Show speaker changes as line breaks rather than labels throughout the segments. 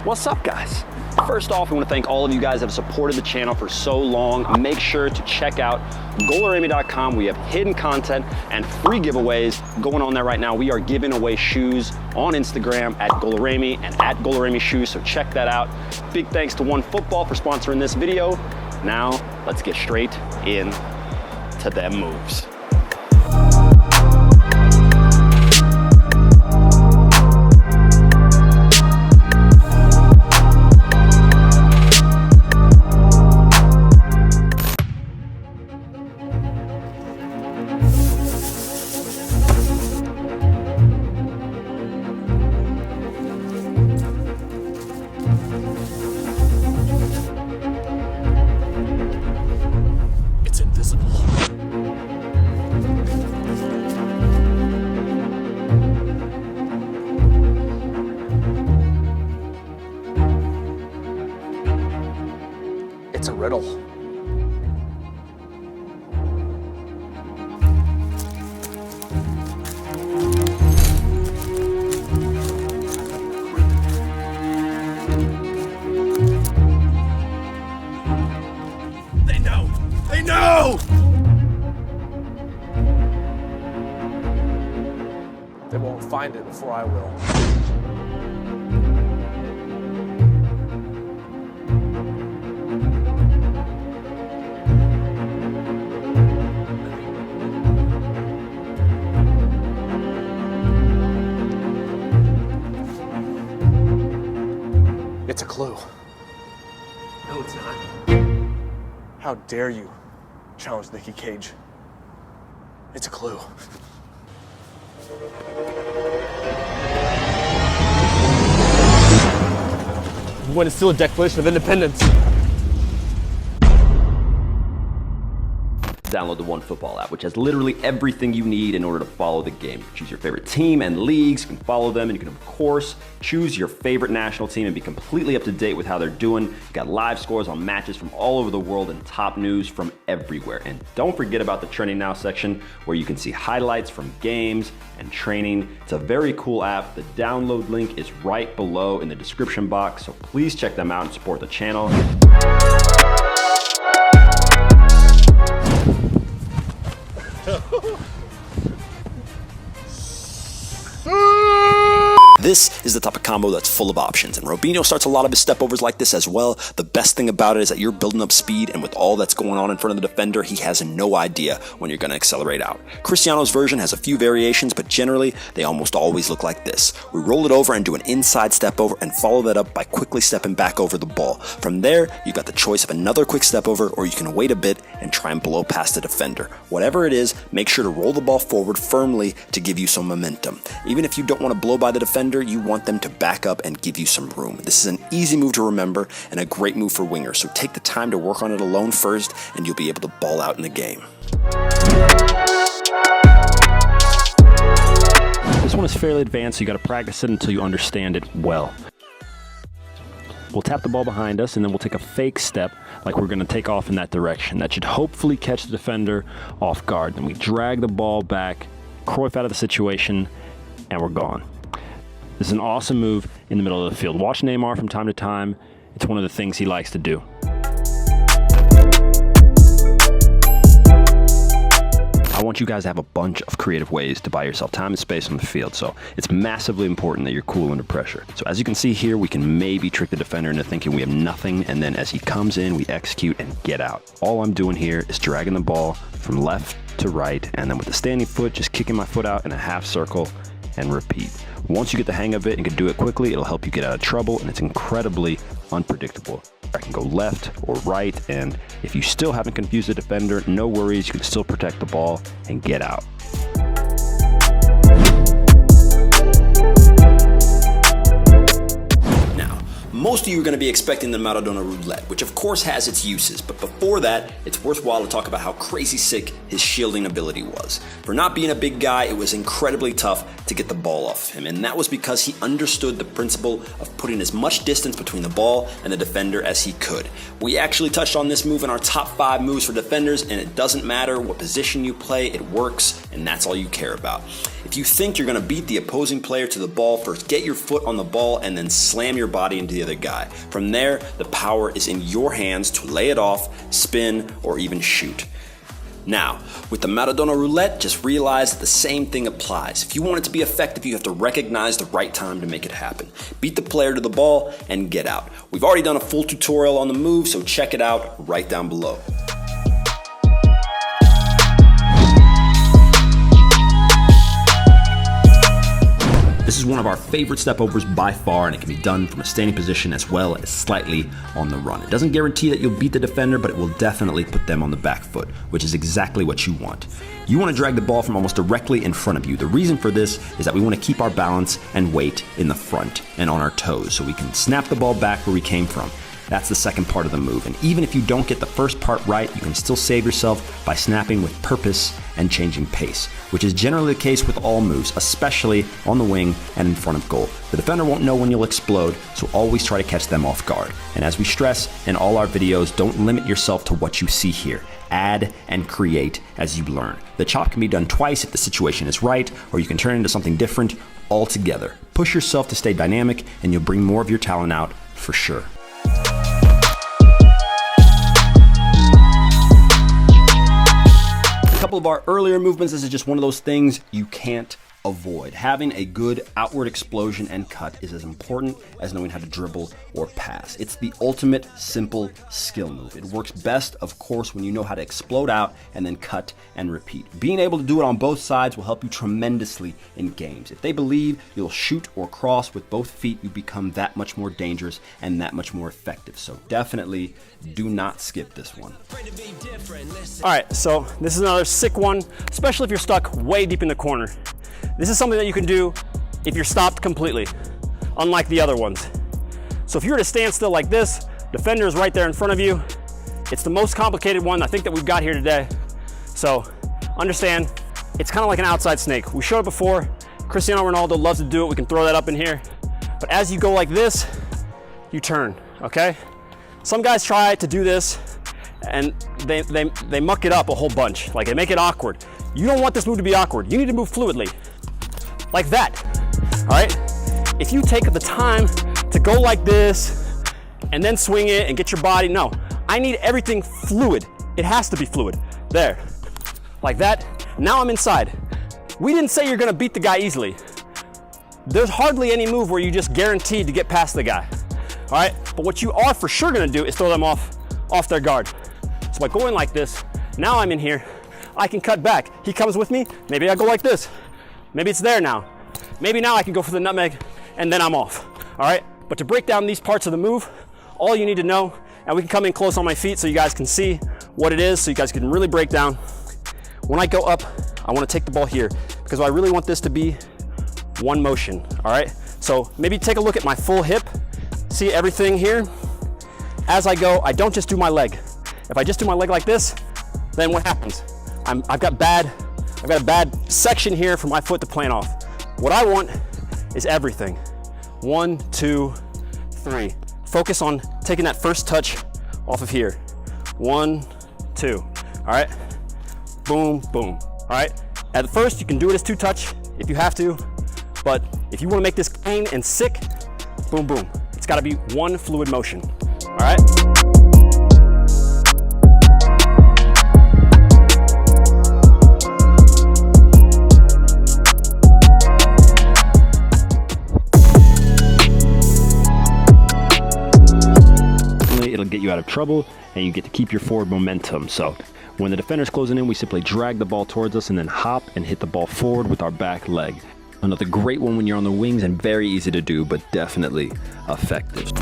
What's up, guys? First off, we want to thank all of you guys that have supported the channel for so long. Make sure to check out GOLUREMI.com. We have hidden content and free giveaways going on there right now. We are giving away shoes on Instagram at GOLUREMI and at GOLUREMI Shoes, so check that out. Big thanks to OneFootball for sponsoring this video. Now, let's get straight in to them moves.
It's a riddle.
They know! They know!
They won't find it before I will. It's a clue.
No, it's not.
How dare you challenge Nicky Cage? It's a clue. When it's still a Declaration of Independence.
Download the OneFootball app, which has literally everything you need in order to follow the game. Choose your favorite team and leagues, you can follow them, and you can, of course, choose your favorite national team and be completely up to date with how they're doing. You got live scores on matches from all over the world and top news from everywhere. And don't forget about the Trending Now section, where you can see highlights from games and training. It's a very cool app. The download link is right below in the description box, so please check them out and support the channel. This is the type of combo that's full of options, and Robinho starts a lot of his stepovers like this as well. The best thing about it is that you're building up speed, and with all that's going on in front of the defender, he has no idea when you're going to accelerate out. Cristiano's version has a few variations, but generally, they almost always look like this. We roll it over and do an inside step over and follow that up by quickly stepping back over the ball. From there, you've got the choice of another quick step over, or you can wait a bit and try and blow past the defender. Whatever it is, make sure to roll the ball forward firmly to give you some momentum. Even if you don't want to blow by the defender, you want them to back up and give you some room. This is an easy move to remember and a great move for wingers, so take the time to work on it alone first and you'll be able to ball out in the game. This one is fairly advanced, so you got to practice it until you understand it well. We'll tap the ball behind us and then we'll take a fake step like we're going to take off in that direction. That should hopefully catch the defender off guard. Then we drag the ball back, Cruyff out of the situation, and we're gone. This is an awesome move in the middle of the field. Watch Neymar from time to time. It's one of the things he likes to do. I want you guys to have a bunch of creative ways to buy yourself time and space on the field, so it's massively important that you're cool under pressure. So as you can see here, we can maybe trick the defender into thinking we have nothing, and then as he comes in, we execute and get out. All I'm doing here is dragging the ball from left to right, and then with the standing foot, just kicking my foot out in a half circle and repeat. Once you get the hang of it and can do it quickly, it'll help you get out of trouble, and it's incredibly unpredictable. I can go left or right, and if you still haven't confused the defender, no worries, you can still protect the ball and get out. Most of you are going to be expecting the Maradona roulette, which of course has its uses, but before that, it's worthwhile to talk about how crazy sick his shielding ability was. For not being a big guy, it was incredibly tough to get the ball off him, and that was because he understood the principle of putting as much distance between the ball and the defender as he could. We actually touched on this move in our top 5 moves for defenders, and it doesn't matter what position you play, it works, and that's all you care about. If you think you're going to beat the opposing player to the ball, first get your foot on the ball and then slam your body into the other guy. From there, the power is in your hands to lay it off, spin, or even shoot. Now, with the Maradona roulette, just realize that the same thing applies. If you want it to be effective, you have to recognize the right time to make it happen. Beat the player to the ball and get out. We've already done a full tutorial on the move, so check it out right down below. This is one of our favorite stepovers by far, and it can be done from a standing position as well as slightly on the run. It doesn't guarantee that you'll beat the defender, but it will definitely put them on the back foot, which is exactly what you want. You want to drag the ball from almost directly in front of you. The reason for this is that we want to keep our balance and weight in the front and on our toes so we can snap the ball back where we came from. That's the second part of the move. And even if you don't get the first part right, you can still save yourself by snapping with purpose and changing pace, which is generally the case with all moves, especially on the wing and in front of goal. The defender won't know when you'll explode, so always try to catch them off guard. And as we stress in all our videos, don't limit yourself to what you see here. Add and create as you learn. The chop can be done twice if the situation is right, or you can turn it into something different altogether. Push yourself to stay dynamic, and you'll bring more of your talent out for sure. A couple of our earlier movements, this is just one of those things you can't avoid. Having a good outward explosion and cut is as important as knowing how to dribble or pass. It's the ultimate simple skill move. It works best, of course, when you know how to explode out and then cut and repeat. Being able to do it on both sides will help you tremendously in games. If they believe you'll shoot or cross with both feet, you become that much more dangerous and that much more effective. So definitely do not skip this one.
All right, so this is another sick one, especially if you're stuck way deep in the corner. This is something that you can do if you're stopped completely, unlike the other ones. So if you were to stand still like this, defender is right there in front of you. It's the most complicated one I think that we've got here today. So understand, it's kind of like an outside snake. We showed it before. Cristiano Ronaldo loves to do it. We can throw that up in here. But as you go like this, you turn, okay? Some guys try to do this and they muck it up a whole bunch. Like they make it awkward. You don't want this move to be awkward. You need to move fluidly, like that, all right? If you take the time to go like this and then swing it and get your body, no, I need everything fluid. It has to be fluid. There, like that. Now I'm inside. We didn't say you're gonna beat the guy easily. There's hardly any move where you just guaranteed to get past the guy, all right? But what you are for sure gonna do is throw them off their guard. So by going like this, now I'm in here, I can cut back. He comes with me, maybe I go like this. Maybe it's there now. Maybe now I can go for the nutmeg and then I'm off, all right? But to break down these parts of the move, all you need to know, and we can come in close on my feet so you guys can see what it is, so you guys can really break down. When I go up, I wanna take the ball here because I really want this to be one motion, all right? So maybe take a look at my full hip, see everything here. As I go, I don't just do my leg. If I just do my leg like this, then what happens? I've got a bad section here for my foot to plant off. What I want is everything. 1, 2, 3. Focus on taking that first touch off of here. 1, 2, all right? Boom, boom, all right? At first, you can do it as 2 touch if you have to, but if you wanna make this clean and sick, boom, boom. It's gotta be one fluid motion, all right?
It'll get you out of trouble and you get to keep your forward momentum. So when the defender's closing in, we simply drag the ball towards us and then hop and hit the ball forward with our back leg. Another great one when you're on the wings and very easy to do, but definitely effective.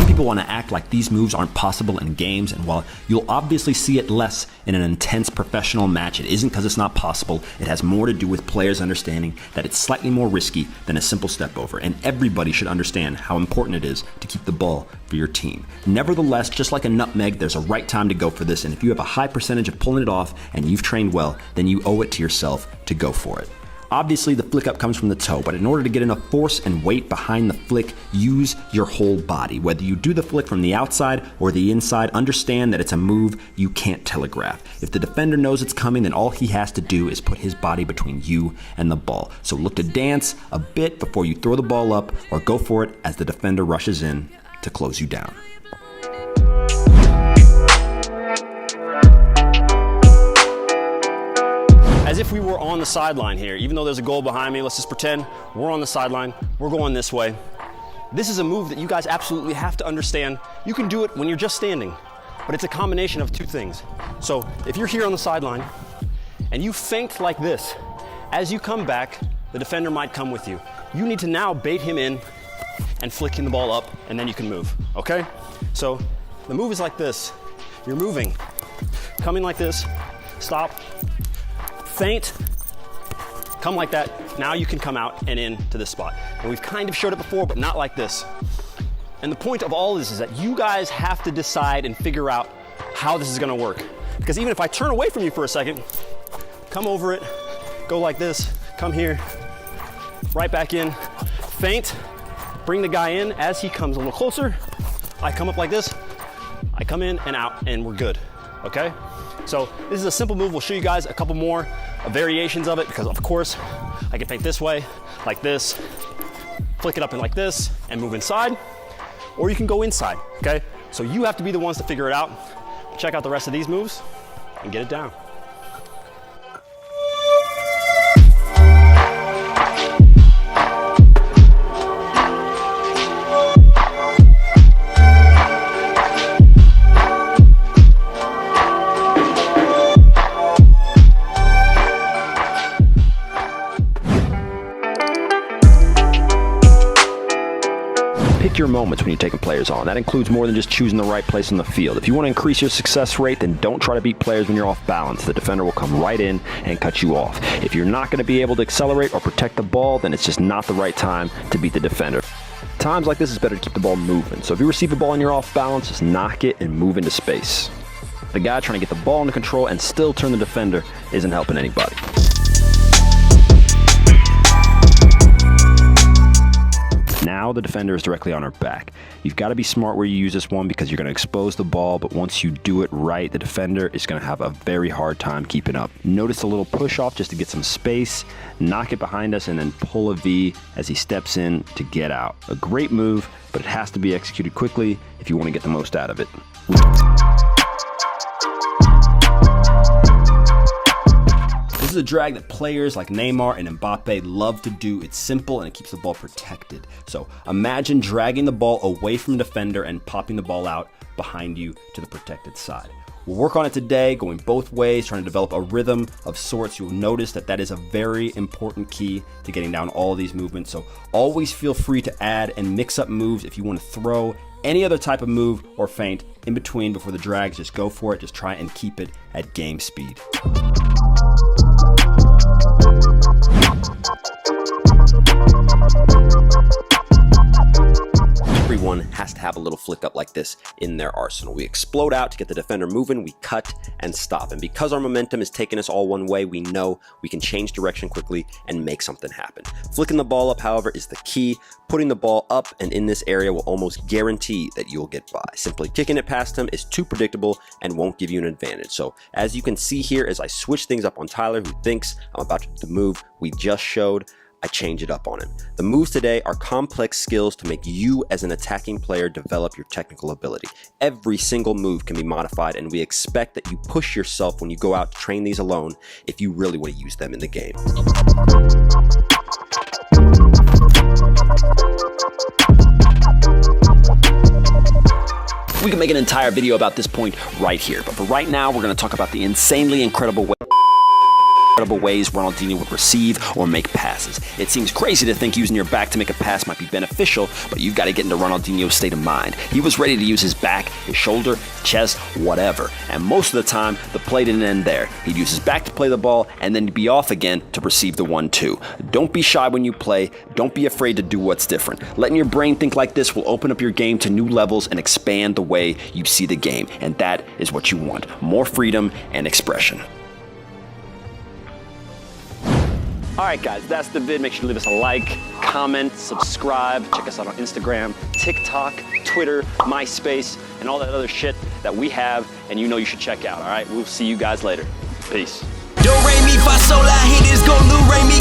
People want to act like these moves aren't possible in games, and while you'll obviously see it less in an intense professional match, it isn't because it's not possible. It has more to do with players understanding that it's slightly more risky than a simple step over, and everybody should understand how important it is to keep the ball for your team. Nevertheless, just like a nutmeg, there's a right time to go for this, and if you have a high percentage of pulling it off and you've trained well, then you owe it to yourself to go for it. Obviously, the flick up comes from the toe, but in order to get enough force and weight behind the flick, use your whole body. Whether you do the flick from the outside or the inside, understand that it's a move you can't telegraph. If the defender knows it's coming, then all he has to do is put his body between you and the ball. So look to dance a bit before you throw the ball up, or go for it as the defender rushes in to close you down.
As if we were on the sideline here. Even though there's a goal behind me, let's just pretend we're on the sideline, we're going this way. This is a move that you guys absolutely have to understand. You can do it when you're just standing, but it's a combination of two things. So if you're here on the sideline and you feint like this, as you come back, the defender might come with you. You need to now bait him in and flicking the ball up, and then you can move, okay? So the move is like this. You're moving, coming like this, stop, feint, come like that. Now you can come out and in to this spot. And we've kind of showed it before, but not like this. And the point of all this is that you guys have to decide and figure out how this is gonna work. Because even if I turn away from you for a second, come over it, go like this, come here, right back in, feint, bring the guy in. As he comes a little closer, I come up like this, I come in and out, and we're good, okay? So this is a simple move. We'll show you guys a couple more variations of it, because of course I can feint this way, like this, flick it up and like this, and move inside, or you can go inside, okay? So you have to be the ones to figure it out. Check out the rest of these moves and get it down.
Pick your moments when you're taking players on. That includes more than just choosing the right place on the field. If you want to increase your success rate, then don't try to beat players when you're off balance. The defender will come right in and cut you off. If you're not going to be able to accelerate or protect the ball, then it's just not the right time to beat the defender. Times like this, it's better to keep the ball moving. So if you receive a ball and you're off balance, just knock it and move into space. The guy trying to get the ball under control and still turn the defender isn't helping anybody. Now the defender is directly on our back. You've got to be smart where you use this one, because you're going to expose the ball, but once you do it right, the defender is going to have a very hard time keeping up. Notice a little push off just to get some space, knock it behind us, and then pull a V as he steps in to get out. A great move, but it has to be executed quickly if you want to get the most out of it. This is a drag that players like Neymar and Mbappe love to do. It's simple and it keeps the ball protected. So imagine dragging the ball away from the defender and popping the ball out behind you to the protected side. We'll work on it today, going both ways, trying to develop a rhythm of sorts. You'll notice that that is a very important key to getting down all of these movements. So always feel free to add and mix up moves. If you want to throw any other type of move or feint in between before the drags, just go for it. Just try and keep it at game speed. Everyone has to have a little flick up like this in their arsenal. We explode out to get the defender moving, we cut and stop. And because our momentum is taking us all one way, we know we can change direction quickly and make something happen. Flicking the ball up, however, is the key. Putting the ball up and in this area will almost guarantee that you'll get by. Simply kicking it past him is too predictable and won't give you an advantage. So as you can see here, as I switch things up on Tyler, who thinks I'm about to do the move we just showed, I change it up on him. The moves today are complex skills to make you as an attacking player develop your technical ability. Every single move can be modified, and we expect that you push yourself when you go out to train these alone if you really want to use them in the game. We can make an entire video about this point right here, but for right now, we're going to talk about the insanely incredible ways Ronaldinho would receive or make passes. It seems crazy to think using your back to make a pass might be beneficial, but you've got to get into Ronaldinho's state of mind. He was ready to use his back, his shoulder, chest, whatever. And most of the time, the play didn't end there. He'd use his back to play the ball and then be off again to receive the 1-2. Don't be shy when you play. Don't be afraid to do what's different. Letting your brain think like this will open up your game to new levels and expand the way you see the game. And that is what you want. More freedom and expression.
All right, guys, that's the vid. Make sure to leave us a like, comment, subscribe. Check us out on Instagram, TikTok, Twitter, MySpace, and all that other shit that we have and you know you should check out, all right? We'll see you guys later. Peace.
Do re mi fa sol la hit is go lu re mi.